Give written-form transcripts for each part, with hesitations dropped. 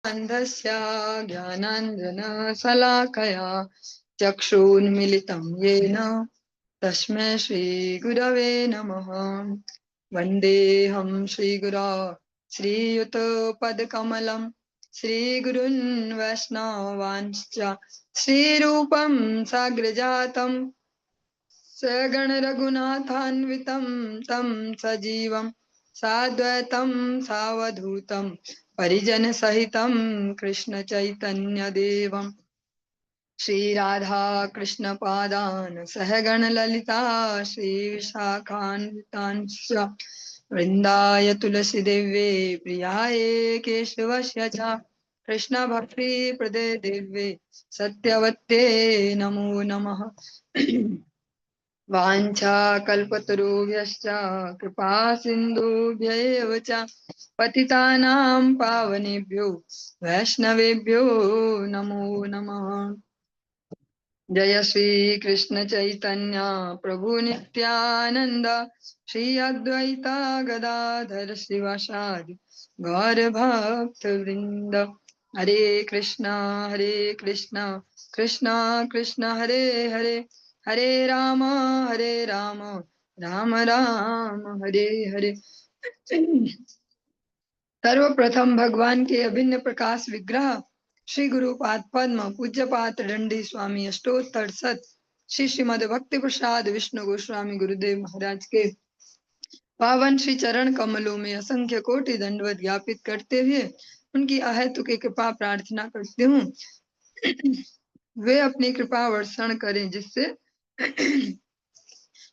अन्धस्य ज्ञानाञ्जनशलाकया चक्षुन्मिलितं येन तस्मै श्रीगुरवे नमः। वन्देऽहं श्रीगुरो श्रीयुतपदकमलं श्रीगुरून् वैष्णवांश्च श्रीरूपं साग्रजातं सगणरघुनाथान्वितं तं सजीवं साद्वैतं सावधूतं परिजनसहितं कृष्णचैतन्यदेवं श्रीराधा कृष्णपादान् सहगणललिता श्रीविशाखान्वितांश्च वृन्दाय तुलसीदेव्ये प्रियाय केशवस्य च कृष्णभक्तिप्रदे देव्ये सत्यवत्ये नमो नमः। वाञ्छाकल्पतरुभ्यश्च कृपा सिन्धुभ्यैव च पतितानां पावनेभ्यो वैष्णवेभ्यो नमो नमः। जय श्री कृष्ण चैतन्य प्रभु नित्यानंद श्री अद्वैता गदाधर शिवासादि गौर भक्त वृंद। हरे कृष्णा कृष्णा कृष्ण हरे हरे, हरे राम राम राम हरे हरे। सर्वप्रथम भगवान के अभिन्न प्रकाश विग्रह श्री गुरुपाद पद्म पूज्य पात्र दंडी स्वामी अष्टोत्तर सत श्री श्रीमद भक्ति प्रसाद विष्णु गोस्वामी गुरुदेव महाराज के पावन श्री चरण कमलों में असंख्य कोटि दंडवत ज्ञापित करते हुए उनकी अहेतुक कृपा प्रार्थना करती हूँ वे अपनी कृपा वर्षण करें, जिससे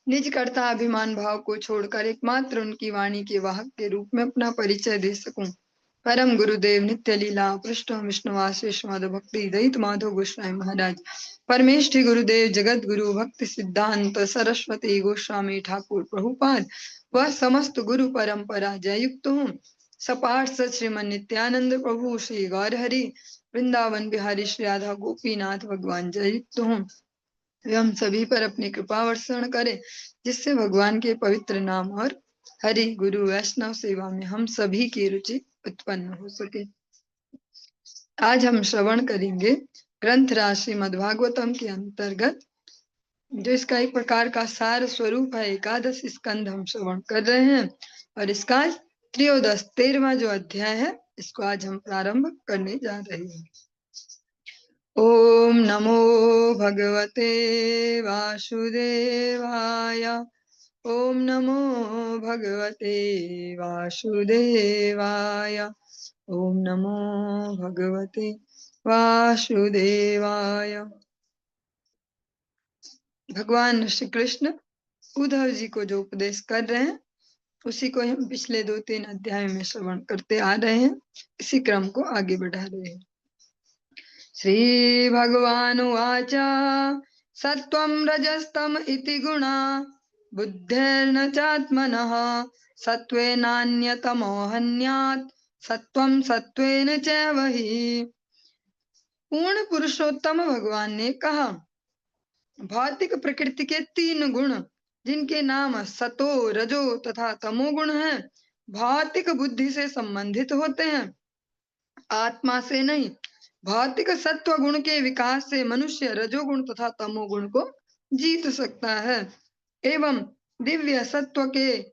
निज कर्ता अभिमान भाव को छोड़कर एकमात्र उनकी वाणी के वाहक के रूप में अपना परिचय दे सकूं। परम गुरुदेव नित्य लीला पृष्ठ विष्णुवास विश्वनाथ भक्ति दयित माधव गोस्वामी महाराज, परमेष्ठी गुरुदेव जगत गुरु भक्ति सिद्धांत सरस्वती गोस्वामी ठाकुर प्रभुपाद व समस्त गुरु परंपरा जय युक्त हूँ। सपाट सत श्रीमन नित्यानंद प्रभु श्री गौर हरि वृंदावन बिहारी श्री राधा गोपीनाथ भगवान जय युक्त हूँ। वे हम सभी पर अपनी कृपा वर्षण करें, जिससे भगवान के पवित्र नाम और हरि गुरु वैष्णव सेवा में हम सभी की रुचि उत्पन्न हो सके। आज हम श्रवण करेंगे ग्रंथ राशि मद्भागवतम के अंतर्गत, जो इसका एक प्रकार का सार स्वरूप है। एकादश स्कंद हम श्रवण कर रहे हैं और इसका 13वां जो अध्याय है, इसको आज हम प्रारंभ करने जा रहे हैं। ओम नमो भगवते वासुदेवाय, ओम नमो भगवते वासुदेवाय, ओम नमो भगवते वासुदेवाय। भगवान श्री कृष्ण उद्धव जी को जो उपदेश कर रहे हैं, उसी को हम पिछले 2-3 अध्याय में श्रवण करते आ रहे हैं। इसी क्रम को आगे बढ़ा रहे हैं। श्री भगवान उवाच सत्वं रजस्तम इति गुणा बुद्धेर्न चात्मनः सत्त्वेनान्यतमो हन्यात् सत्वं सत्त्वेन चैव हि। पूर्ण पुरुषोत्तम भगवान ने कहा, भौतिक प्रकृति के 3 गुण, जिनके नाम सतो रजो तथा तमो गुण हैं, भौतिक बुद्धि से संबंधित होते हैं, आत्मा से नहीं। भौतिक सत्व गुण के विकास से मनुष्य रजोगुण तथा तमोगुण को जीत सकता है एवं दिव्य सत्व के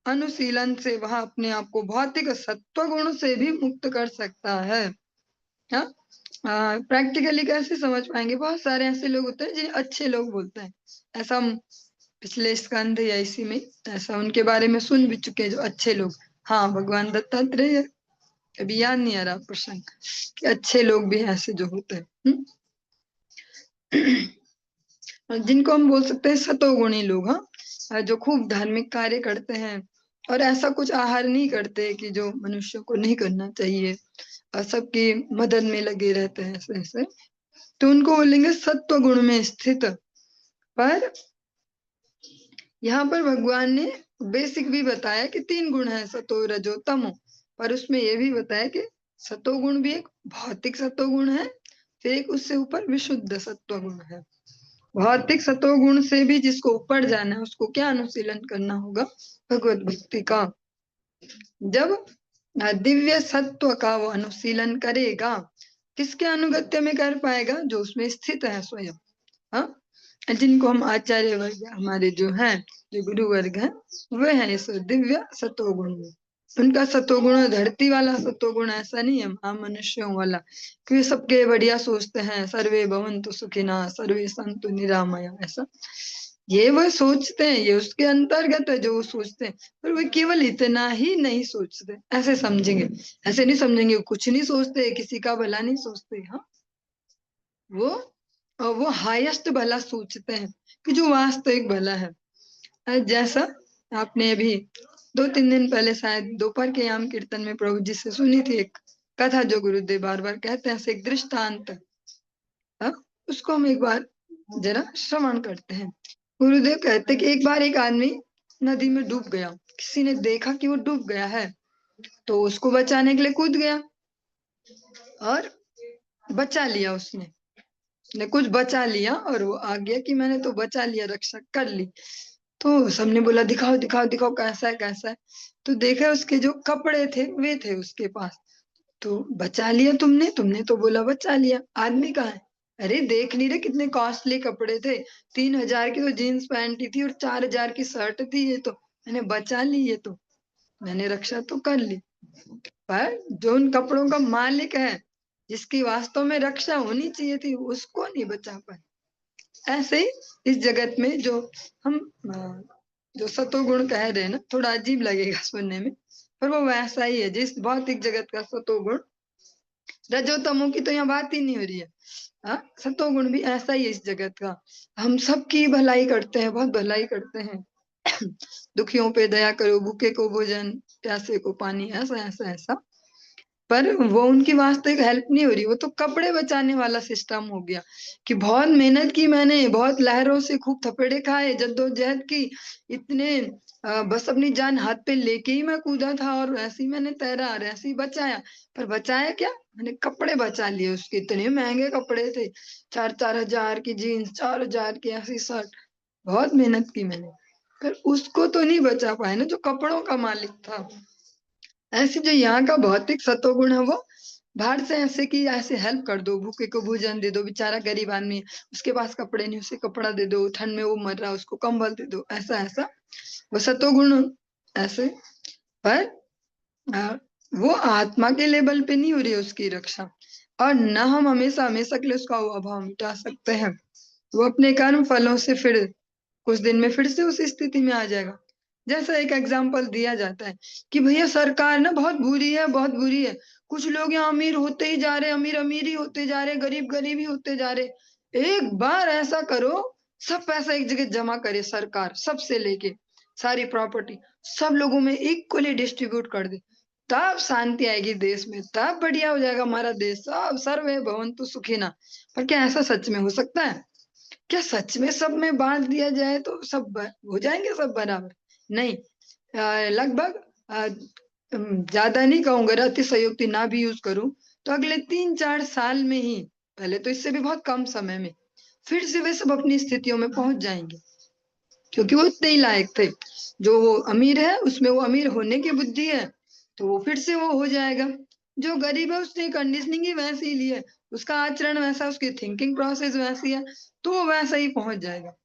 अनुशीलन से वह अपने आप को भौतिक सत्व गुण से भी मुक्त कर सकता है। प्रैक्टिकली कैसे समझ पाएंगे? बहुत सारे ऐसे लोग होते हैं जिन्हें अच्छे लोग बोलते हैं। ऐसा हम पिछले स्कंध या इसी में ऐसा उनके बारे में सुन भी चुके हैं, जो अच्छे लोग। हाँ, भगवान दत्तात्रेय, अभी याद नहीं आ रहा प्रसंग कि अच्छे लोग भी ऐसे जो होते हैं, जिनको हम बोल सकते हैं सतोगुणी लोग। हाँ, जो खूब धार्मिक कार्य करते हैं और ऐसा कुछ आहार नहीं करते कि जो मनुष्य को नहीं करना चाहिए, और सबकी मदद में लगे रहते हैं ऐसे ऐसे, तो उनको बोलेंगे सत्व गुण में स्थित। पर यहाँ पर भगवान ने बेसिक भी बताया कि 3 गुण है, सतो रजो तमो, पर उसमें ये भी बताया कि सतोगुण भी एक भौतिक सतोगुण है, फिर एक उससे ऊपर विशुद्ध सत्व गुण है। भौतिक सतोगुण से भी जिसको ऊपर जाना है, उसको क्या अनुशीलन करना होगा? भगवत भक्ति का। जब दिव्य सत्व का वो अनुशीलन करेगा, किसके अनुगत्य में कर पाएगा? जो उसमें स्थित है स्वयं। हाँ, जिनको हम आचार्य वर्ग हमारे जो हैं, जो गुरु वर्ग है, वे हैं इस दिव्य सतोगुण में। उनका सतोगुण धरती वाला सतोगुण ऐसा नहीं है हम मनुष्यों वाला कि सबके बढ़िया सोचते हैं, सर्वे भवन्तु सुखिनः सर्वे सन्तु निरामया, ऐसा ये वो सोचते हैं, ये उसके अंतर्गत है जो वो सोचते हैं, पर वे केवल इतना ही नहीं सोचते, ऐसे समझेंगे। ऐसे नहीं समझेंगे कुछ नहीं सोचते, किसी का भला नहीं सोचते। हाँ, वो हाईएस्ट भला सोचते हैं कि जो वास्तविक भला है। जैसा आपने अभी 2-3 दिन पहले शायद दोपहर के याम कीर्तन में प्रभु जी से सुनी थी एक कथा, जो गुरुदेव बार बार कहते हैं, एक दृष्टांत। उसको हम एक बार जरा श्रवण करते हैं। गुरुदेव कहते कि एक बार एक आदमी नदी में डूब गया, किसी ने देखा कि वो डूब गया है, तो उसको बचाने के लिए कूद गया और बचा लिया उसने, ने कुछ बचा लिया और वो आ गया कि मैंने तो बचा लिया, रक्षा कर ली। तो सबने बोला दिखाओ दिखाओ दिखाओ कैसा है कैसा है। तो देखा उसके जो कपड़े थे वे थे उसके पास। तो बचा लिया तुमने, तुमने तो बोला बचा लिया, आदमी कहाँ है? अरे देख नहीं रहे कितने कॉस्टली कपड़े थे, 3,000 की तो जीन्स पैंट थी और 4,000 की शर्ट थी, ये तो मैंने बचा ली, ये तो मैंने रक्षा तो कर ली। पर जो उन कपड़ों का मालिक है, जिसकी वास्तव में रक्षा होनी चाहिए थी, उसको नहीं बचा पाए। ऐसे ही इस जगत में जो हम जो सतोगुण कह रहे हैं ना, थोड़ा अजीब लगेगा सुनने में, पर वो वैसा ही है जिस भौतिक जगत का सतोगुण। रजोतमो की तो यहाँ बात ही नहीं हो रही है। हाँ, सतोगुण भी ऐसा ही है इस जगत का। हम सबकी भलाई करते हैं, बहुत भलाई करते हैं। दुखियों पे दया करो, भूखे को भोजन, प्यासे को पानी, ऐसा ऐसा ऐसा, पर वो उनकी वास्तविक हेल्प नहीं हो रही। वो तो कपड़े बचाने वाला सिस्टम हो गया कि बहुत मेहनत की मैंने, बहुत लहरों से खूब थपेड़े खाए, जद्दोजहद की, इतने बस अपनी जान हाथ पे लेके ही मैं कूदा था और ऐसे ही मैंने तैरा और ऐसे ही बचाया। पर बचाया क्या, मैंने कपड़े बचा लिए उसके, इतने महंगे कपड़े थे, 4-4 हजार की जीन्स, 4,000 की ऐसी शर्ट, बहुत मेहनत की मैंने, पर उसको तो नहीं बचा पाए ना जो कपड़ों का मालिक था। ऐसे जो यहाँ का भौतिक सतोगुण है वो बाहर से ऐसे कि ऐसे हेल्प कर दो, भूखे को भोजन दे दो, बेचारा गरीब आदमी है, उसके पास कपड़े नहीं, उसे कपड़ा दे दो, ठंड में वो मर रहा है उसको कंबल दे दो, ऐसा ऐसा वो सतोगुण ऐसे। पर आ, वो आत्मा के लेवल पे नहीं हो रही है उसकी रक्षा, और न हम हमेशा हमेशा के लिए उसका वो अभाव मिटा सकते हैं। वो अपने कर्म फलों से फिर कुछ दिन में फिर से उस स्थिति में आ जाएगा। जैसा एक एग्जाम्पल दिया जाता है कि भैया सरकार ना बहुत बुरी है, बहुत बुरी है, कुछ लोग यहाँ अमीर होते ही जा रहे, अमीर अमीर ही होते जा रहे, गरीब गरीब ही होते जा रहे। एक बार ऐसा करो, सब पैसा एक जगह जमा करे सरकार, सबसे लेके सारी प्रॉपर्टी सब लोगों में इक्वली डिस्ट्रीब्यूट कर दे, तब शांति आएगी देश में, तब बढ़िया हो जाएगा हमारा देश, सब सर्वे भवन्तु सुखिनः। पर क्या ऐसा सच में हो सकता है? क्या सच में सब में बांट दिया जाए तो सब हो जाएंगे सब बराबर? नहीं। लगभग ज्यादा नहीं कहूंगा, अतिशयोक्ति ना भी यूज करूं, तो अगले 3-4 साल में ही, पहले तो इससे भी बहुत कम समय में, फिर से वे सब अपनी स्थितियों में पहुंच जाएंगे, क्योंकि वो इतने ही लायक थे। जो वो अमीर है उसमें वो अमीर होने की बुद्धि है, तो वो फिर से वो हो जाएगा। जो गरीब है उसने कंडीशनिंग ही वैसी ली है, उसका आचरण वैसा, उसकी थिंकिंग प्रोसेस वैसी है, तो वो वैसा ही पहुंच जाएगा।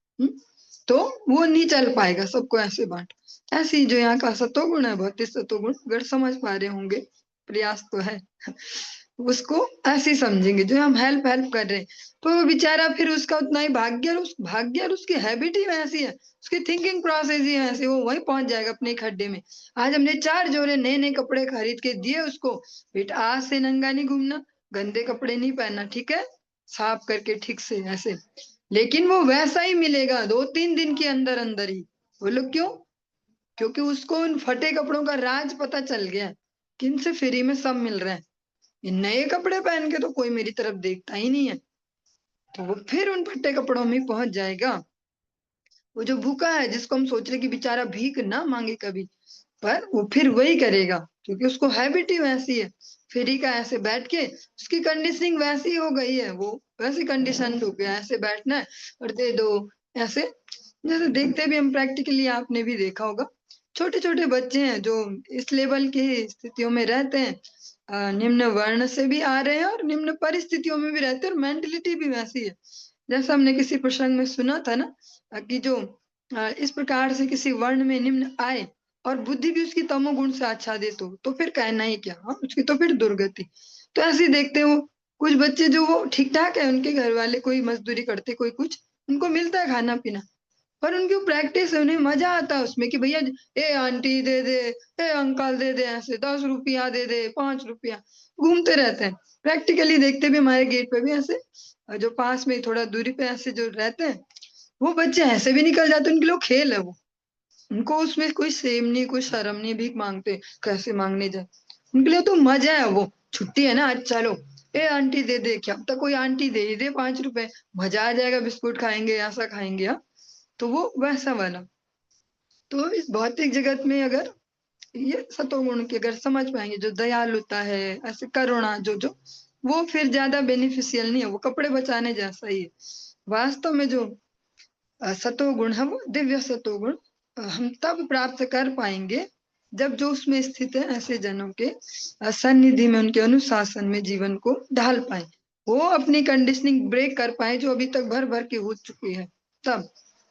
तो वो नहीं चल पाएगा सबको ऐसे बांट। ऐसी जो यहाँ का सतोगुण है, भौतिक सतोगुण, अगर समझ पा रहे होंगे, प्रयास तो है, उसको ऐसे ही समझेंगे जो हम हेल्प हेल्प कर रहे हैं, तो वो बेचारा फिर उसका उतना ही भाग्य, और उस भाग्य और उसकी हैबिट ही वैसी है, उसकी थिंकिंग प्रोसेस ही वैसी, वो वहीं पहुंच जाएगा अपने खड्डे में। आज हमने 4 जोड़े नए नए कपड़े खरीद के दिए उसको, बेटा आज से नंगा नहीं घूमना, गंदे कपड़े नहीं पहनना, ठीक है, साफ करके ठीक से ऐसे, लेकिन वो वैसा ही मिलेगा 2-3 दिन के अंदर अंदर ही। बोलो क्यों? क्योंकि उसको उन फटे कपड़ों का राज पता चल गया कि इनसे फ्री में सब मिल रहा है, ये नए कपड़े पहन के तो कोई मेरी तरफ देखता ही नहीं है, तो वो फिर उन फटे कपड़ों में पहुंच जाएगा। वो जो भूखा है, जिसको हम सोच रहे कि बेचारा भीख ना मांगे कभी, पर वो फिर वही करेगा, क्योंकि उसको हैबिट ही वैसी है, फ्री का ऐसे बैठ के, उसकी कंडीशनिंग वैसी हो गई है, वो वैसी कंडीशन हो गया, ऐसे बैठना है और दे दो, ऐसे जैसे देखते भी हम प्रैक्टिकली, आपने भी देखा होगा, छोटे छोटे बच्चे हैं जो इस लेवल की स्थितियों में रहते हैं, निम्न वर्ण से भी आ रहे हैं और निम्न परिस्थितियों में भी रहते हैं, और मेंटलिटी भी वैसी है। जैसा हमने किसी प्रसंग में सुना था ना, कि जो इस प्रकार से किसी वर्ण में निम्न आए और बुद्धि भी उसकी तमोगुण से आच्छादित तो फिर कहना ही क्या, हाँ, उसकी तो फिर दुर्गति। तो ऐसे ही देखते हो कुछ बच्चे जो वो ठीक ठाक है, उनके घर वाले कोई मजदूरी करते, कोई कुछ, उनको मिलता है खाना पीना, पर उनकी प्रैक्टिस है, उन्हें मजा आता है उसमें कि भैया ए आंटी दे दे, ए अंकल दे दे, ऐसे 10 रुपया दे दे, 5 रुपया, घूमते रहते हैं। प्रैक्टिकली देखते भी हमारे गेट पे भी ऐसे जो पास में थोड़ा दूरी पे ऐसे जो रहते हैं, वो बच्चे ऐसे भी निकल जाते हैं, उनके लोग खेल है वो, उनको उसमें कोई सेम नहीं, कोई शर्म नहीं, भीख मांगते कैसे मांगने जाए, उनके लिए तो मजा है, वो छुट्टी है ना, आज चलो ए आंटी दे दे, क्या पता कोई आंटी दे ही दे 5 रुपए, मजा आ जाएगा, बिस्कुट खाएंगे, ऐसा खाएंगे, हाँ। तो वो वैसा वाला। तो इस भौतिक जगत में अगर ये सतोगुण की अगर समझ पाएंगे, जो दयालुता है, ऐसे करुणा, जो वो फिर ज्यादा बेनिफिशियल नहीं है, वो कपड़े बचाने जैसा ही है। वास्तव में जो सतोगुण है, वो दिव्य सतोगुण हम तब प्राप्त कर पाएंगे जब जो उसमें स्थित है ऐसे जनों के सन्निधि में, उनके अनुशासन में जीवन को ढाल पाए, वो अपनी कंडीशनिंग ब्रेक कर पाए जो अभी तक भर भर के हो चुकी है। तब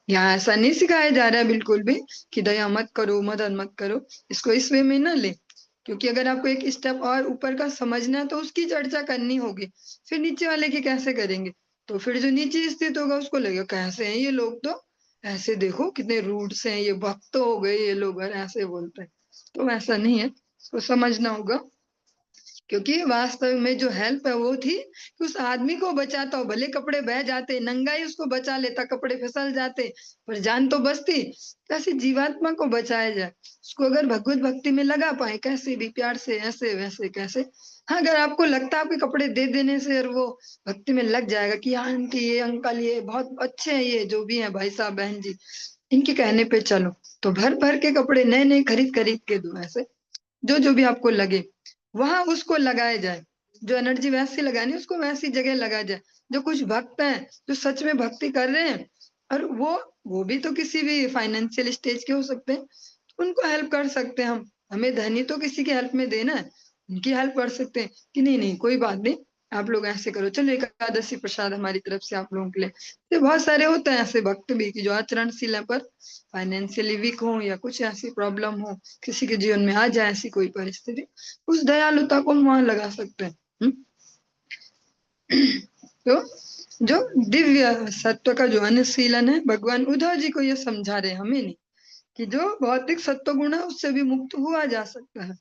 यहाँ ऐसा नहीं सिखाया जा रहा है बिल्कुल भी कि दया मत करो, मदद मत करो, इसको इस वे में ना ले, क्योंकि अगर आपको एक स्टेप और ऊपर का समझना है तो उसकी चर्चा करनी होगी, फिर नीचे वाले की कैसे करेंगे। तो फिर जो नीचे स्थित होगा उसको लगेगा कैसे हैं ये लोग, तो ऐसे देखो कितने रूड से हैं, ये भक्त हो गए ये लोग, और ऐसे बोलते हैं। तो वैसा नहीं है, इसको समझना होगा, क्योंकि वास्तव में जो हेल्प है वो थी कि उस आदमी को बचाता हो, भले कपड़े बह जाते, नंगाई उसको बचा लेता, कपड़े फिसल जाते, पर जान तो बचती। कैसे जीवात्मा को बचाया जाए, उसको अगर भगवत भक्ति में लगा पाए, कैसे भी प्यार से, ऐसे वैसे कैसे। हाँ, अगर आपको लगता है आपके कपड़े दे देने से और वो भक्ति में लग जाएगा कि आंटी ये अंकल ये बहुत अच्छे हैं, ये जो भी है भाई साहब बहन जी, इनके कहने पे चलो, तो भर भर के कपड़े नए नए खरीद खरीद के दो, ऐसे जो जो भी आपको लगे वहां उसको लगाया जाए, जो एनर्जी वैसी लगानी उसको वैसी जगह लगाया जाए। जो कुछ भक्त हैं जो सच में भक्ति कर रहे हैं, और वो भी तो किसी भी फाइनेंशियल स्टेज के हो सकते हैं, उनको हेल्प कर सकते हैं हम, हमें धनी तो किसी की हेल्प में देना है, उनकी हेल्प कर सकते हैं कि नहीं नहीं कोई बात नहीं, आप लोग ऐसे करो, चलो एकादशी प्रसाद हमारी तरफ से आप लोगों के लिए। तो बहुत सारे होते हैं ऐसे भक्त भी कि जो आचरणशील है पर फाइनेंशियली वीक हो, या कुछ ऐसी प्रॉब्लम हो, किसी के जीवन में आ जाए ऐसी कोई परिस्थिति, उस दयालुता को हम वहां लगा सकते हैं। तो जो दिव्य सत्व का जो अनुशीलन है, भगवान उद्धव जी को ये समझा रहे, हमें नहीं, कि जो भौतिक सत्व गुण है उससे भी मुक्त हुआ जा सकता है।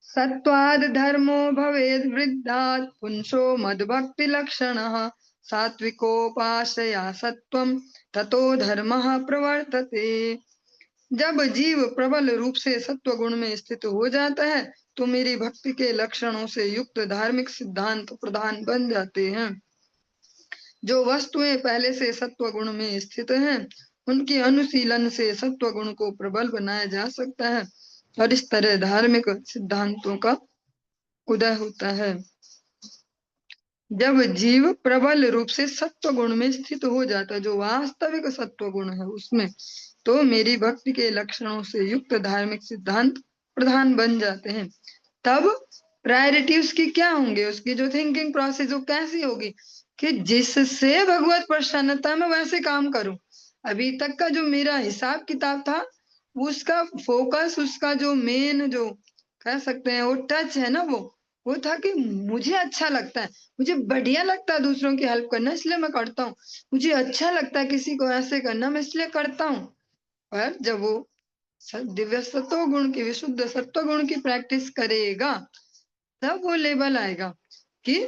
सत्वाद धर्मो भवेद वृद्धात् पुंसो मद्भक्ति लक्षणः सात्विकोपाश्रया सत्वम ततो धर्मः प्रवर्तते। जब जीव प्रबल रूप से सत्व गुण में स्थित हो जाता है तो मेरी भक्ति के लक्षणों से युक्त धार्मिक सिद्धांत प्रधान बन जाते हैं। जो वस्तुएं पहले से सत्व गुण में स्थित हैं उनके अनुशीलन से सत्व गुण को प्रबल बनाया जा सकता है, और इस तरह धार्मिक सिद्धांतों का उदय होता है। जब जीव प्रबल रूप से सत्व गुण में स्थित हो जाता है, जो वास्तविक सत्व गुण है उसमें, तो मेरी भक्ति के लक्षणों से युक्त धार्मिक सिद्धांत प्रधान बन जाते हैं। तब प्रायोरिटी उसकी क्या होंगे, उसकी जो थिंकिंग प्रोसेस वो कैसी होगी कि जिससे भगवत प्रसन्नता में वैसे काम करूं। अभी तक का जो मेरा हिसाब किताब था, उसका फोकस, उसका जो मेन जो कह सकते हैं वो टच है ना, वो था कि मुझे अच्छा लगता है, मुझे बढ़िया लगता है दूसरों की हेल्प करना, इसलिए मैं करता हूँ, मुझे अच्छा लगता है किसी को ऐसे करना, मैं इसलिए करता हूँ। पर जब वो दिव्य सत्व गुण की, विशुद्ध सत्व गुण की प्रैक्टिस करेगा, तब वो लेवल आएगा कि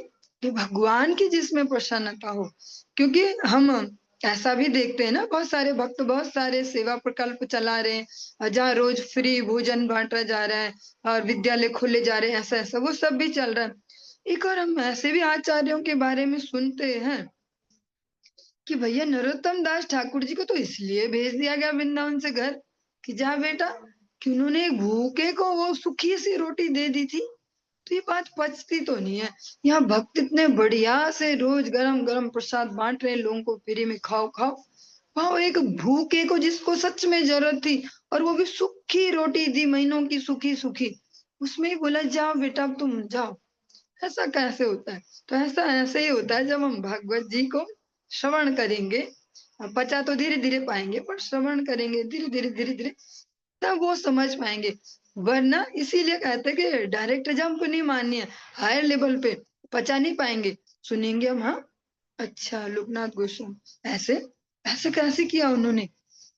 भगवान की जिसमें प्रसन्नता हो। क्योंकि हम ऐसा भी देखते हैं ना, बहुत सारे भक्त बहुत सारे सेवा प्रकल्प चला रहे हैं, जहाँ रोज फ्री भोजन बांटा जा रहा है और विद्यालय खोले जा रहे हैं, ऐसा ऐसा वो सब भी चल रहा है। एक और हम ऐसे भी आचार्यों के बारे में सुनते हैं कि भैया नरोत्तम दास ठाकुर जी को तो इसलिए भेज दिया गया वृंदावन से घर, कि जा बेटा, कि उन्होंने एक भूखे को वो सूखी सी रोटी दे दी थी, तो ये बात पचती तो नहीं है। यहाँ भक्त इतने बढ़िया से रोज गरम गरम प्रसाद बांट रहे हैं लोगों को, फ्री में खाओ खाओ, पाओ एक भूखे को जिसको सच में जरूरत थी, और वो भी सूखी रोटी दी, महीनों की सूखी सूखी, उसमें ही बोला जाओ बेटा अब तुम जाओ। ऐसा कैसे होता है? तो ऐसा ऐसे ही होता है जब हम भगवत जी को श्रवण करेंगे। पचा तो धीरे धीरे पाएंगे, पर श्रवण करेंगे धीरे धीरे धीरे धीरे, तब वो समझ पाएंगे। वरना इसीलिए कहते हैं कि डायरेक्ट जंप नहीं माननी है, हायर लेवल पे पचा नहीं पाएंगे। सुनेंगे हम, हाँ अच्छा लोकनाथ गोस्वामी ऐसे ऐसे कैसे किया उन्होंने,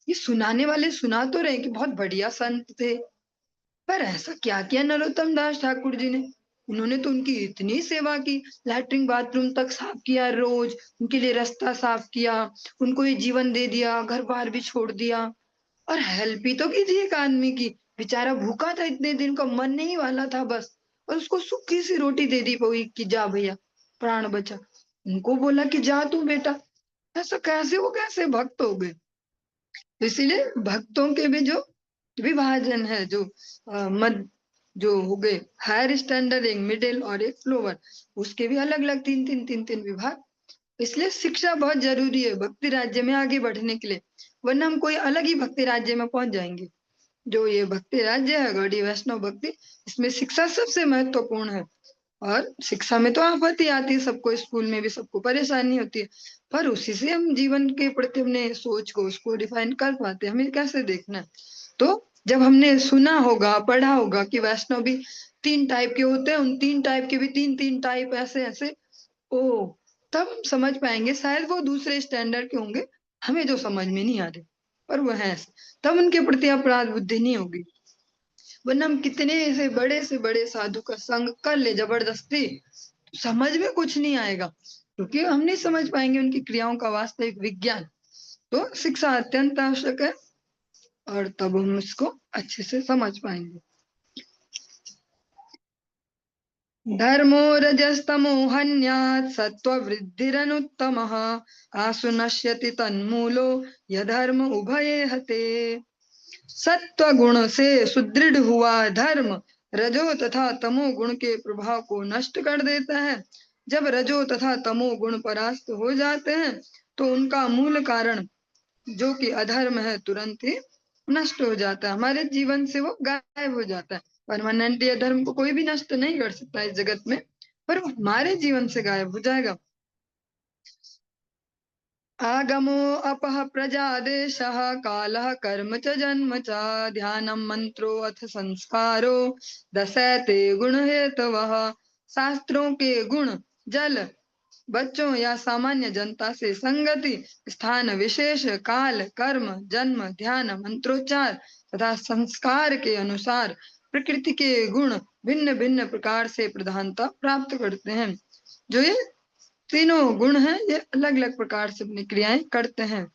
ये सुनाने वाले सुना तो रहे कि बहुत बढ़िया संत थे, पर ऐसा क्या किया नरोत्तम दास ठाकुर जी ने? उन्होंने तो उनकी इतनी सेवा की, लैट्रिन बाथरूम तक साफ किया, रोज उनके लिए रास्ता साफ किया, उनको ये जीवन दे दिया, घर बार भी छोड़ दिया, और हेल्प भी तो की थी एक आदमी की। बेचारा भूखा था इतने दिन का, मरने ही वाला था बस, और उसको सूखी सी रोटी दे दी पोई कि जा भैया प्राण बचा। उनको बोला कि जा तू बेटा। ऐसा कैसे, वो कैसे भक्त हो गए? तो इसीलिए भक्तों के भी जो विभाजन है, जो मध जो हो गए हायर स्टैंडर्ड, एक मिडिल और एक लोअर, उसके भी अलग अलग तीन तीन विभाग। इसलिए शिक्षा बहुत जरूरी है भक्ति राज्य में आगे बढ़ने के लिए, वरना हम कोई अलग ही भक्ति राज्य में पहुंच जाएंगे। जो ये भक्ति राज्य है गौड़ी वैष्णव भक्ति, इसमें शिक्षा सबसे महत्वपूर्ण है। और शिक्षा में तो आफत आती है सबको, स्कूल में भी सबको परेशानी होती है, पर उसी से हम जीवन के प्रति अपने सोच को उसको रिफाइन कर पाते हैं, हमें कैसे देखना है। तो जब हमने सुना होगा, पढ़ा होगा कि वैष्णव भी 3 टाइप के होते हैं, उन 3 टाइप के भी 3 टाइप ऐसे ऐसे, ओ तब हम समझ पाएंगे। शायद वो दूसरे स्टैंडर्ड के होंगे, हमें जो समझ में नहीं आ रहे, पर वो है ऐसे, तब उनके प्रति अपराध बुद्धि नहीं होगी। वरना हम कितने से बड़े साधु का संग कर ले जबरदस्ती, समझ में कुछ नहीं आएगा, क्योंकि हम नहीं समझ पाएंगे उनकी क्रियाओं का वास्तविक विज्ञान। तो शिक्षा अत्यंत आवश्यक है, और तब हम इसको अच्छे से समझ पाएंगे। धर्मो रजस्तमो हन्यात् सत्त्ववृद्धिरनुत्तमः आसु नश्यति तन्मूलो यधर्म उभये हते। सत्व गुण से सुदृढ़ हुआ धर्म रजो तथा तमो गुण के प्रभाव को नष्ट कर देता है। जब रजो तथा तमो गुण परास्त हो जाते हैं, तो उनका मूल कारण जो कि अधर्म है तुरंत ही नष्ट हो जाता है, हमारे जीवन से वो गायब हो जाता है। परमानेंटली अधर्म को कोई भी नष्ट नहीं कर सकता इस जगत में, पर वो हमारे जीवन से गायब हो जाएगा। आगमो अपः प्रजादेशः कालः कर्म च जन्म च ध्यानं मंत्रो अथ संस्कारो दशैते गुण हेतवः। शास्त्रों के गुण, जल, बच्चों या सामान्य जनता से संगति, स्थान विशेष, काल, कर्म, जन्म, ध्यान, मंत्रोच्चार तथा संस्कार के अनुसार प्रकृति के गुण भिन्न भिन्न प्रकार से प्रधानता प्राप्त करते हैं। जो ये तीनों गुण हैं, ये अलग अलग प्रकार से अपनी क्रियाएं करते हैं।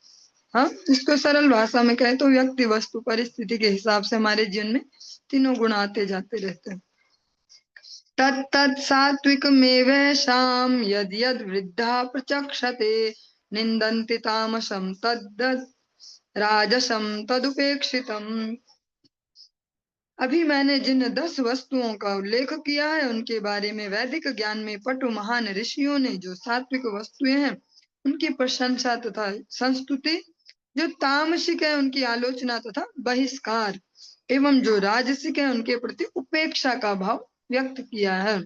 हम इसको सरल भाषा में कहें तो व्यक्ति, वस्तु, परिस्थिति के हिसाब से हमारे जीवन में तीनों गुण आते जाते रहते हैं। तत्तत् सात्विकमेवेषां यद् यद् वृद्धा प्रचक्षते निन्दन्ति तामसं तद्दत् राजसं तदुपेक्षितम्। अभी मैंने जिन 10 वस्तुओं का उल्लेख किया है, उनके बारे में वैदिक ज्ञान में पटु महान ऋषियों ने जो सात्विक वस्तुएं हैं उनकी प्रशंसा तथा संस्तुति, जो तामसिक है उनकी आलोचना तथा बहिष्कार, एवं जो राजसिक है उनके प्रति उपेक्षा का भाव व्यक्त किया है।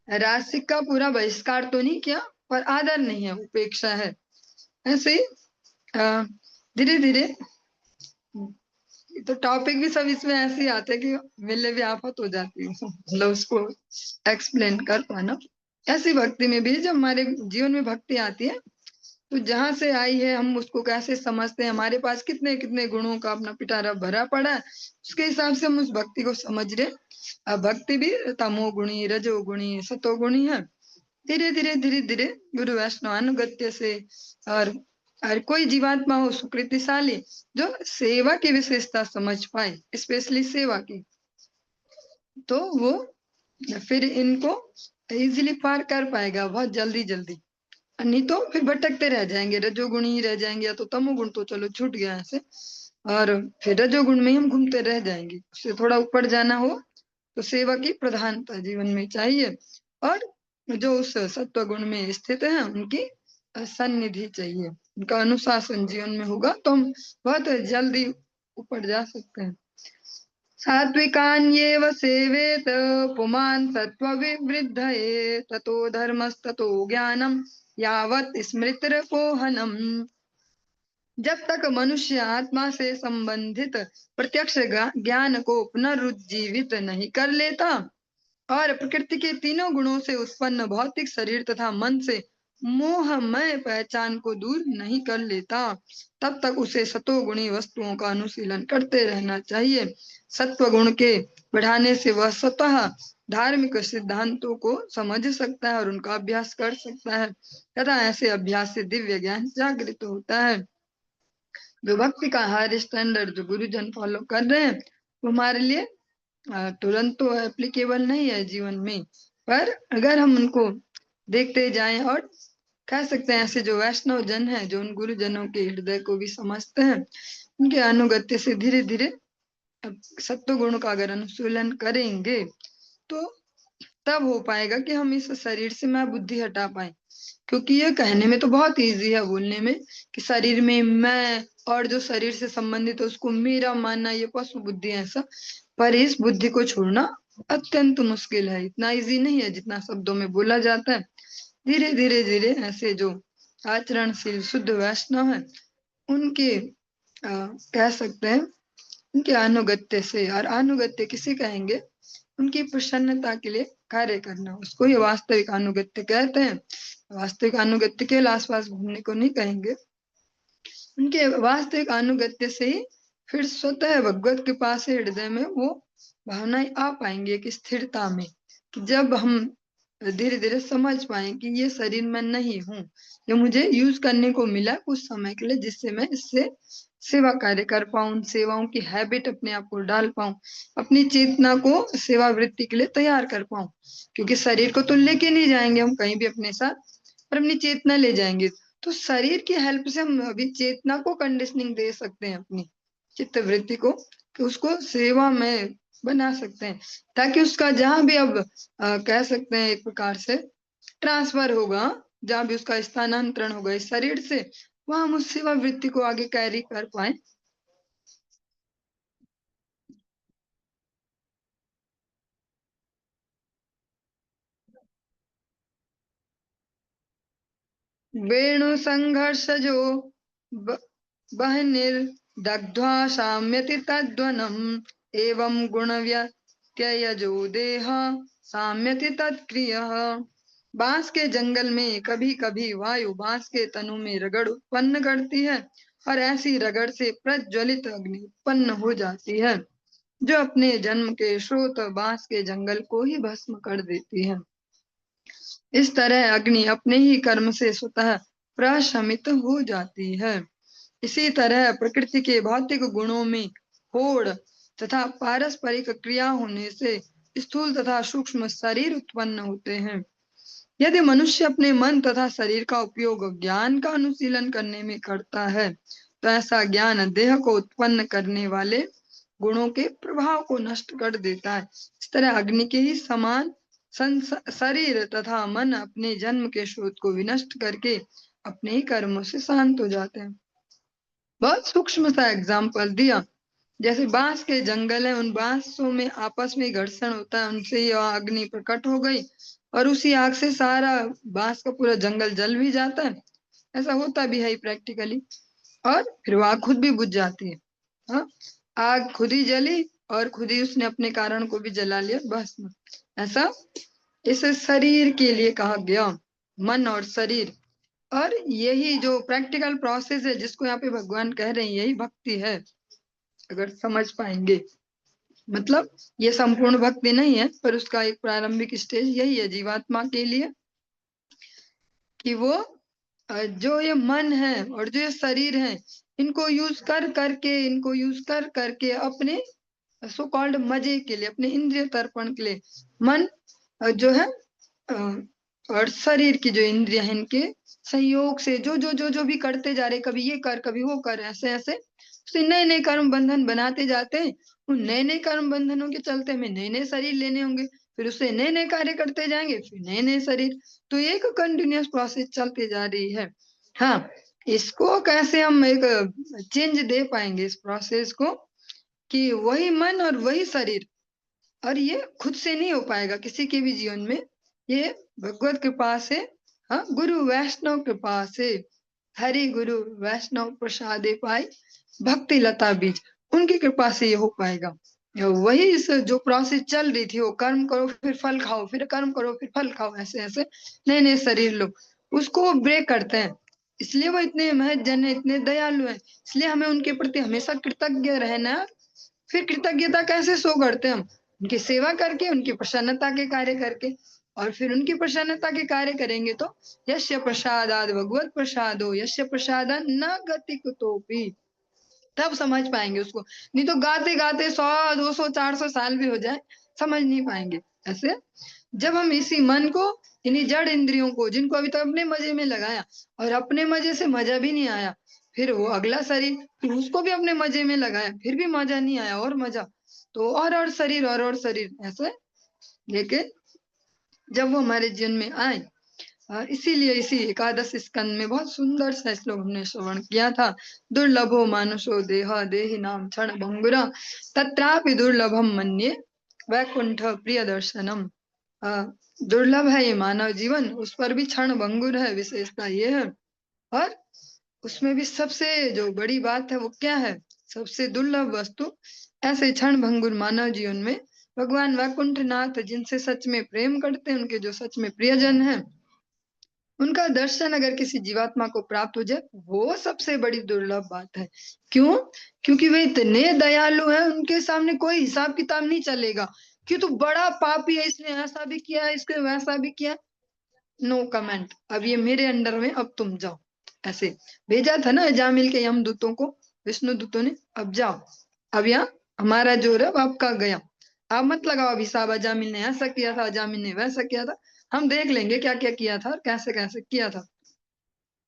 राजसिक का पूरा बहिष्कार तो नहीं किया, पर आदर नहीं है, उपेक्षा है। ऐसे ही धीरे धीरे तो टॉपिक भी सब इसमें ऐसे ही आते हैं कि मिलने भी आफत हो जाती है मतलब उसको एक्सप्लेन कर पाना। ऐसी भक्ति में भी जब हमारे जीवन में भक्ति आती है, तो जहां से आई है हम उसको कैसे समझते हैं, हमारे पास कितने कितने गुणों का अपना पिटारा भरा पड़ा है, उसके हिसाब से हम उस भक्ति को समझ रहे। अब भक्ति भी तमोगुणी, रजोगुणी, सतोगुणी है। धीरे धीरे धीरे धीरे गुरु वैष्णव अनुगत्य से, और कोई जीवात्मा हो सुकृतिशाली जो सेवा की विशेषता समझ पाए, स्पेशली सेवा की, तो वो फिर इनको इजीली पार कर पाएगा बहुत जल्दी जल्दी। नहीं तो फिर भटकते रह जाएंगे, रजोगुणी ही रह जाएंगे, या तो तमोगुण तो चलो छूट गया ऐसे, और फिर रजोगुण में ही हम घूमते रह जाएंगे। उससे थोड़ा ऊपर जाना हो तो सेवा की प्रधानता जीवन में चाहिए, और जो उस सत्व गुण में स्थित है उनकी सन्निधि चाहिए। उनका अनुशासन जीवन में होगा तो हम बहुत जल्दी ऊपर जा सकते हैं। सात्विकान्येव सेवेत पुमान् सत्त्वविवृद्धये ततो धर्मस्ततो ज्ञानम यावत् स्मृतिरपोहनम। जब तक मनुष्य आत्मा से संबंधित प्रत्यक्ष ज्ञान को पुनरुज्जीवित नहीं कर लेता और प्रकृति के तीनों गुणों से उत्पन्न भौतिक शरीर तथा मन से मोहमय पहचान को दूर नहीं कर लेता, तब तक उसे सतोगुणी वस्तुओं का अनुशीलन करते रहना चाहिए। सत्व गुण के बढ़ाने से वह स्वतः धार्मिक सिद्धांतों को समझ सकता है और उनका अभ्यास कर सकता है तथा ऐसे अभ्यास से दिव्य ज्ञान जागृत होता है। जो भक्ति का हायर स्टैंडर्ड जो गुरुजन फॉलो कर रहे हैं वो हमारे लिए तुरंत तो एप्लीकेबल नहीं है जीवन में, पर अगर हम उनको देखते जाएं और कह सकते हैं ऐसे जो वैष्णव जन है जो उन गुरुजनों के हृदय को भी समझते हैं, उनके अनुगत्य से धीरे धीरे सत्व गुण का अगर अनुशीलन करेंगे तो तब हो पाएगा कि हम इस शरीर से मैं बुद्धि हटा पाए। क्योंकि ये कहने में तो बहुत इजी है बोलने में कि शरीर में मैं और जो शरीर से संबंधित है उसको मेरा मानना, ये पशु बुद्धि है ऐसा, पर इस बुद्धि को छोड़ना अत्यंत मुश्किल है। इतना इजी नहीं है जितना शब्दों में बोला जाता है। धीरे धीरे धीरे ऐसे जो आचरणशील शुद्ध वैष्णव है उनके कह सकते हैं उनके अनुगत्य से, और अनुगत्य किसे कहेंगे, उनकी प्रसन्नता के लिए कार्य करना, उसको ही वास्तविक अनुगत्य कहते हैं। वास्तविक अनुगत्य के आसपास घूमने को नहीं कहेंगे। उनके वास्तविक अनुगत्य से ही फिर स्वतः भगवत के पास हृदय में वो भावनाएं आ पाएंगी एक स्थिरता में, कि जब हम धीरे धीरे समझ पाए कि ये शरीर मैं नहीं हूँ, जो मुझे यूज करने को मिला कुछ समय के लिए जिससे मैं इससे सेवा कार्य कर पाऊं, सेवाओं की हैबिट अपने आप को डाल पाऊं, अपनी चेतना को सेवा वृत्ति के लिए तैयार कर पाऊं। क्योंकि शरीर को तो लेके नहीं जाएंगे हम कहीं भी अपने साथ, पर अपनी चेतना ले जाएंगे। तो शरीर की हेल्प से हम अभी चेतना को कंडीशनिंग दे सकते हैं अपनी चित्त वृत्ति को, कि उसको सेवा में बना सकते हैं, ताकि उसका जहां भी अब कह सकते हैं एक प्रकार से ट्रांसफर होगा, जहां भी उसका स्थानांतरण होगा इस शरीर से, वहां हम उस सेवा वृत्ति को आगे कैरी कर पाए। वेणु संघर्षजो बहनिर्दग्ध्वा शाम्यति तद्वनम् एवं गुणव्यत्ययजो देह शाम्यति तत्क्रियः। बांस के जंगल में कभी कभी वायु बांस के तनु में रगड़ उत्पन्न करती है और ऐसी रगड़ से प्रज्वलित अग्नि उत्पन्न हो जाती है जो अपने जन्म के स्रोत बांस के जंगल को ही भस्म कर देती है। इस तरह अग्नि अपने ही कर्म से स्वतः प्रशमित हो जाती है। इसी तरह प्रकृति के भौतिक गुणों में होड़ तथा पारस्परिक क्रिया होने से स्थूल तथा सूक्ष्म शरीर उत्पन्न होते हैं। यदि मनुष्य अपने मन तथा शरीर का उपयोग ज्ञान का अनुशीलन करने में करता है तो ऐसा ज्ञान देह को उत्पन्न करने वाले गुणों के प्रभाव को नष्ट कर देता है। इस तरह अग्नि के ही समान शरीर तथा मन अपने जन्म के स्रोत को विनष्ट करके अपने ही कर्मों से शांत हो जाते हैं। बहुत सूक्ष्म सा एग्जाम्पल दिया, जैसे बांस के जंगल है, उन बांसों में आपस में घर्षण होता है, उनसे यह अग्नि प्रकट हो गई और उसी आग से सारा बांस का पूरा जंगल जल भी जाता है। ऐसा होता भी है प्रैक्टिकली, और फिर वो आग खुद भी बुझ जाती है। हाँ, आग खुद ही जली और खुद ही उसने अपने कारण को भी जला लिया बस। ऐसा इस शरीर के लिए कहा गया, मन और शरीर। और यही जो प्रैक्टिकल प्रोसेस है जिसको यहाँ पे भगवान कह रहे हैं यही भक्ति है, अगर समझ पाएंगे। मतलब ये संपूर्ण भक्ति नहीं है, पर उसका एक प्रारंभिक स्टेज यही है जीवात्मा के लिए, कि वो जो ये मन है और जो ये शरीर है इनको यूज कर करके अपने सो कॉल्ड मजे के लिए, अपने इंद्रिय तर्पण के लिए मन जो है और शरीर की जो इंद्रिय है इनके संयोग से जो भी करते जा रहे, कभी ये कर कभी वो कर, ऐसे ऐसे उससे नए नए कर्म बंधन बनाते जाते हैं। उन नए नए कर्म बंधनों के चलते हमें नए नए शरीर लेने होंगे, फिर उससे नए नए कार्य करते जाएंगे, फिर नए नए शरीर। तो एक कंटिन्यूअस प्रोसेस चलती जा रही है। हाँ, इसको कैसे हम एक चेंज दे पाएंगे इस प्रोसेस को, कि वही मन और वही शरीर, और ये खुद से नहीं हो पाएगा किसी के भी जीवन में, ये भगवत कृपा से, हाँ, गुरु वैष्णव कृपा से, हरि गुरु वैष्णव प्रसादे पाई भक्ति लता बीज, उनकी कृपा से ये हो पाएगा। वही इस जो प्रोसेस चल रही थी, वो कर्म करो फिर फल खाओ, फिर कर्म करो फिर फल खाओ, ऐसे ऐसे नए नए शरीर लो, उसको वो ब्रेक करते हैं। इसलिए वो इतने महत जन है, इतने दयालु हैं, इसलिए हमें उनके प्रति हमेशा कृतज्ञ रहना है। फिर कृतज्ञता कैसे शो करते हैं हम? उनकी सेवा करके, उनकी प्रसन्नता के कार्य करके, और फिर उनकी प्रसन्नता के कार्य करेंगे तो यस्य प्रसादाद भगवत प्रसादो यस्य प्रसादन न गति कुतोपि, तब समझ पाएंगे उसको। नहीं तो गाते गाते 100 200 400 साल भी हो जाए, समझ नहीं पाएंगे। ऐसे जब हम इसी मन को, इन्हीं जड़ इंद्रियों को, जिनको अभी तक अपने मजे में लगाया और अपने मजे से मजा भी नहीं आया, फिर वो अगला शरीर, फिर उसको भी अपने मजे में लगाया, फिर भी मजा नहीं आया, और मजा, तो और शरीर और शरीर, ऐसे। लेकिन जब वो हमारे जीवन में आए, इसीलिए इसी एकादश स्कंद में बहुत सुंदर सा श्लोक हमने श्रवण किया था। दुर्लभो मानुषो देह देहि नाम क्षण भंगुरा तत्रापि दुर्लभम मन्ये वैकुंठ प्रिय दर्शनम। दुर्लभ है ये मानव जीवन, उस पर भी क्षण भंगुर है, विशेषता ये है। और उसमें भी सबसे जो बड़ी बात है वो क्या है? सबसे दुर्लभ वस्तु ऐसे क्षण भंगुर मानव जीवन में भगवान वैकुंठ नाथ, जिनसे सच में प्रेम करते हैं, उनके जो सच में प्रियजन है, उनका दर्शन अगर किसी जीवात्मा को प्राप्त हो जाए, वो सबसे बड़ी दुर्लभ बात है। क्यों? क्योंकि वे इतने दयालु हैं, उनके सामने कोई हिसाब किताब नहीं चलेगा कि तू बड़ा पापी है, इसने ऐसा भी किया, इसने वैसा भी किया। नो कमेंट, अब ये मेरे अंडर में, अब तुम जाओ। ऐसे भेजा था ना जामिल के यमदूतों को विष्णु दूतों ने, अब जाओ, अब यहाँ हमारा जोर है, अब आपका गया, आप मत लगाओ अब हिसाब, अजामिल ने ऐसा किया था, अजामिल ने वैसा किया था, हम देख लेंगे क्या क्या किया था और कैसे कैसे किया था।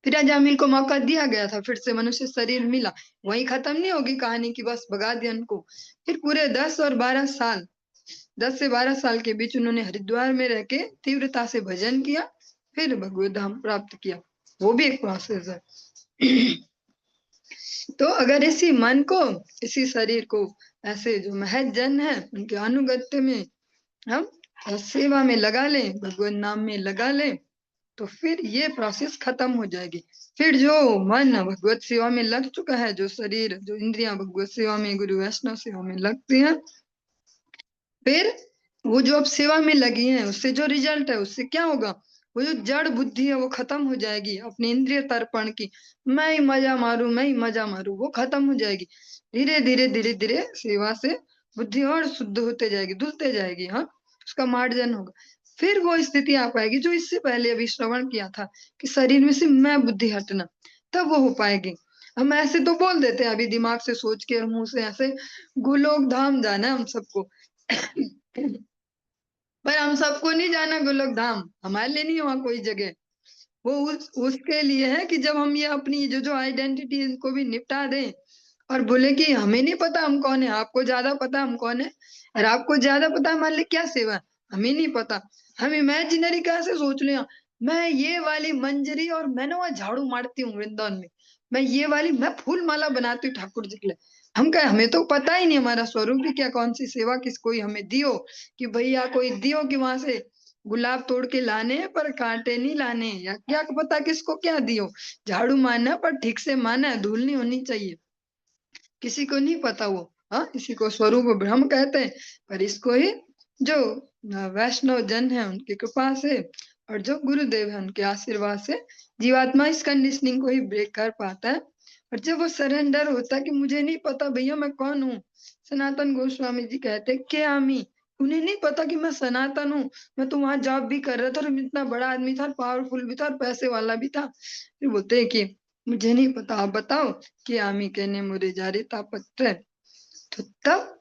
फिर अजामिल को मौका दिया गया था, फिर से मनुष्य शरीर मिला, वही खत्म नहीं होगी कहानी की बस भगा दिया उनको। फिर पूरे 10 और 12 साल, 10 से 12 साल के बीच उन्होंने हरिद्वार में रह के तीव्रता से भजन किया, फिर भगवत धाम प्राप्त किया। वो भी एक प्रोसेस है। तो अगर इसी मन को, इसी शरीर को, ऐसे जो महत जन है उनके अनुगत्य में हम सेवा में लगा लें, भगवान नाम में लगा लें, तो फिर ये प्रोसेस खत्म हो जाएगी। फिर जो मन भगवत सेवा में लग चुका है, जो शरीर, जो इंद्रियां भगवत सेवा में, गुरु वैष्णव सेवा में लगती हैं, फिर वो जो अब सेवा में लगी हैं, उससे जो रिजल्ट है, उससे क्या होगा? वो जो जड़ बुद्धि है वो खत्म हो जाएगी, अपनी इंद्रिय तर्पण की, मैं ही मजा मारू, मैं ही मजा मारू, वो खत्म हो जाएगी। धीरे धीरे धीरे धीरे सेवा से बुद्धि और शुद्ध होते जाएगी, धुलते जाएगी, हाँ, उसका मार्जन होगा। फिर वो स्थिति आ पाएगी जो इससे पहले अभी श्रवण किया था, कि शरीर में से मैं बुद्धि हटना, तब वो हो पाएगी। हम ऐसे तो बोल देते हैं अभी दिमाग से सोच के और मुंह से ऐसे, गोलोक धाम जाना है हम सबको। पर हम सबको नहीं जाना गोलोक धाम, हमारे लिए नहीं है वहां कोई जगह। वो उसके लिए है कि जब हम ये अपनी जो जो आइडेंटिटी इनको भी निपटा दें, और बोले कि हमें नहीं पता हम कौन है, आपको ज्यादा पता हम कौन है, और आपको ज्यादा पता हमारे लिए क्या सेवा है, हमें नहीं पता। हम इमेजिनरी कैसे सोच लें, मैं ये वाली मंजरी और मैं ना वहाँ झाड़ू मारती हूँ वृंदावन में, मैं ये वाली, मैं फूल माला बनाती हूँ ठाकुर जी के लिए। हम कहे हमें तो पता ही नहीं हमारा स्वरूप ही क्या, कौन सी सेवा किस कोई हमें दियो, कि भैया कोई दियो कि वहां से गुलाब तोड़ के लाने हैं पर कांटे नहीं लाने, या क्या पता किसको क्या दियो, झाड़ू मारना पर ठीक से मारना है, धूल नहीं होनी चाहिए, किसी को नहीं पता वो, हाँ, इसी को स्वरूप ब्रह्म कहते हैं। पर इसको ही जो वैष्णव जन है उनकी कृपा से, और जो गुरुदेव है उनके आशीर्वाद से, जीवात्मा इस कंडीशनिंग को ही ब्रेक कर पाता है। और जब वो सरेंडर होता है कि मुझे नहीं पता भैया मैं कौन हूँ, सनातन गोस्वामी जी कहते हैं के आमी, उन्हें नहीं पता कि मैं सनातन हूँ, मैं तो वहां जॉब भी कर रहा था और इतना बड़ा आदमी था, पावरफुल भी था और पैसे वाला भी था, फिर बोलते हैं कि मुझे नहीं पता, आप बताओ कि आमी कहने मुरे जारे तापत्र। तो तब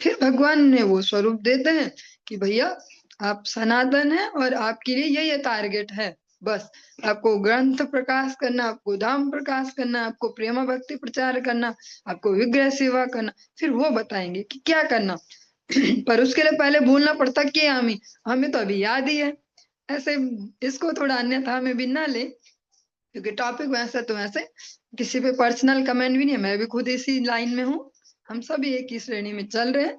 फिर भगवान ने वो स्वरूप देते हैं कि भैया आप सनातन है और आपके लिए ये टारगेट है, बस आपको ग्रंथ प्रकाश करना, आपको धाम प्रकाश करना, आपको प्रेमा भक्ति प्रचार करना, आपको विग्रह सेवा करना, फिर वो बताएंगे कि क्या करना। पर उसके लिए पहले बोलना पड़ता कि हमें तो अभी याद ही है। ऐसे इसको थोड़ा अन्यथा में भी ना ले, क्योंकि टॉपिक वैसा तो वैसे, किसी पे पर्सनल कमेंट भी नहीं है, मैं भी खुद इसी लाइन में हूँ, हम सभी एक ही श्रेणी में चल रहे हैं।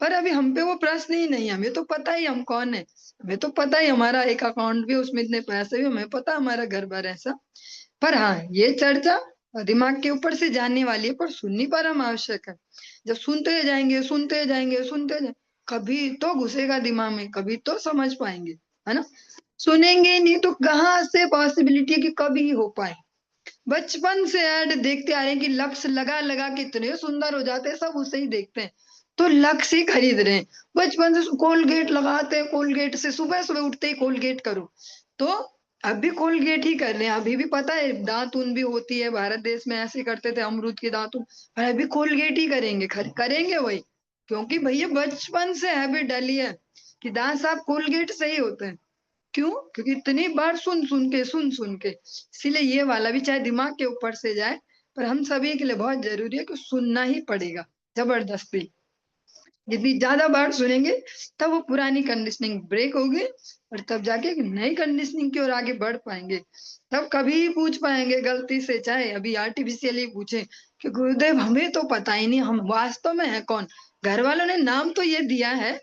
पर अभी हम पे वो प्रश्न ही नहीं है, हमें तो पता ही हम कौन है, हमें तो पता ही हमारा एक अकाउंट भी, उसमें इतने पैसे भी, हमें पता हमारा घर बार ऐसा। पर हाँ, ये चर्चा दिमाग के ऊपर से जानने वाली है, पर सुननी परम आवश्यक है। जब सुनते जाएंगे सुनते जाएंगे सुनते जाएंगे, कभी तो घुसेगा दिमाग में, कभी तो समझ पाएंगे, है ना। सुनेंगे ही नहीं तो कहाँ से पॉसिबिलिटी है कि कभी हो पाए। बचपन से ऐड देखते आ रहे हैं कि लक्ष्य लगा लगा के इतने सुंदर हो जाते हैं, सब उसे ही देखते हैं, तो लक्ष्य ही खरीद रहे हैं। बचपन से कोलगेट लगाते हैं, कोलगेट से सुबह सुबह उठते ही कोलगेट करो, तो अब भी कोलगेट ही कर रहे हैं। अभी भी पता है दातुन भी होती है, भारत देश में ऐसे करते थे अमरूद की दातुन, पर अभी कोलगेट ही करेंगे, करेंगे वही, क्योंकि भैया बचपन से हैबिट डाली है कि दांत साफ कोलगेट से ही होते हैं। क्यों? क्योंकि इतनी बार सुन सुन के, इसीलिए ये वाला भी चाहे दिमाग के ऊपर से जाए, पर हम सभी के लिए बहुत जरूरी है कि सुनना ही पड़ेगा, जबरदस्ती। जितनी ज्यादा बार सुनेंगे, तब वो पुरानी कंडीशनिंग ब्रेक होगी, और तब जाके एक नई कंडीशनिंग की ओर आगे बढ़ पाएंगे। तब कभी पूछ पाएंगे गलती से, चाहे अभी आर्टिफिशियली पूछे कि गुरुदेव हमें तो पता ही नहीं हम वास्तव में है कौन। घर वालों ने नाम तो ये दिया है,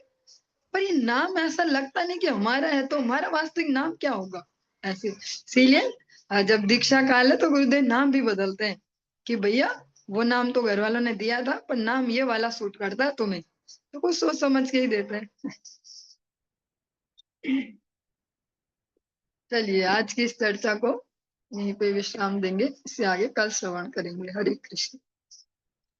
पर ये नाम ऐसा लगता नहीं कि हमारा है, तो हमारा वास्तविक नाम क्या होगा, ऐसे। इसीलिए जब दीक्षा काल है तो गुरुदेव नाम भी बदलते हैं कि भैया वो नाम तो घर वालों ने दिया था, पर नाम ये वाला सूट करता है तुम्हें, तो कुछ सोच समझ के ही देते हैं। चलिए आज की इस चर्चा को यहीं पे विश्राम देंगे, इससे आगे कल श्रवण करेंगे। हरे कृष्ण।